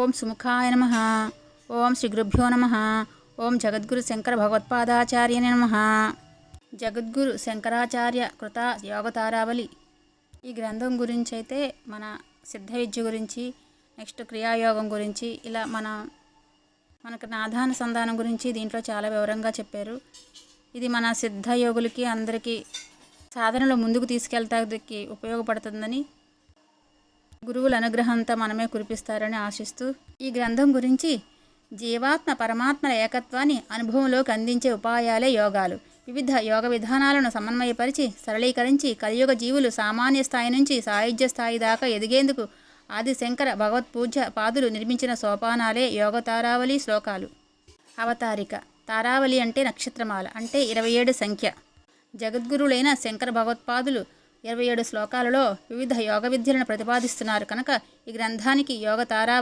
ఓం సుముఖాయ నమః. ఓం శ్రీ గురుభ్యో నమః. ఓం జగద్గురు శంకర భగవత్పాదాచార్య నమః. జగద్గురు శంకరాచార్య కృత యోగతారావళి. ఈ గ్రంథం గురించి అయితే మన సిద్ధ విద్య గురించి, నెక్స్ట్ క్రియాయోగం గురించి, ఇలా మనకు నాదానుసంధానం గురించి దీంట్లో చాలా వివరంగా చెప్పారు. ఇది మన సిద్ధ యోగులకి అందరికీ సాధనలో ముందుకు తీసుకెళ్తానికి ఉపయోగపడుతుందని, గురువుల అనుగ్రహంతో మనమే కురిపిస్తారని ఆశిస్తూ, ఈ గ్రంథం గురించి జీవాత్మ పరమాత్మల ఏకత్వాన్ని అనుభవంలోకి అందించే ఉపాయాలే యోగాలు. వివిధ యోగ విధానాలను సమన్వయపరిచి సరళీకరించి కలియుగ జీవులు సామాన్య స్థాయి నుంచి సాయుధ్య స్థాయి దాకా ఎదిగేందుకు ఆది శంకర భగవత్పూజ్య పాదులు నిర్మించిన సోపానాలే యోగ తారావళి శ్లోకాలు. అవతారిక. తారావళి అంటే నక్షత్రమాల, అంటే 27 సంఖ్య. జగద్గురులైన శంకర భగవత్పాదులు 27 శ్లోకాలలో వివిధ యోగ విద్యలను ప్రతిపాదిస్తున్నారు కనుక ఈ గ్రంథానికి యోగ తారావళి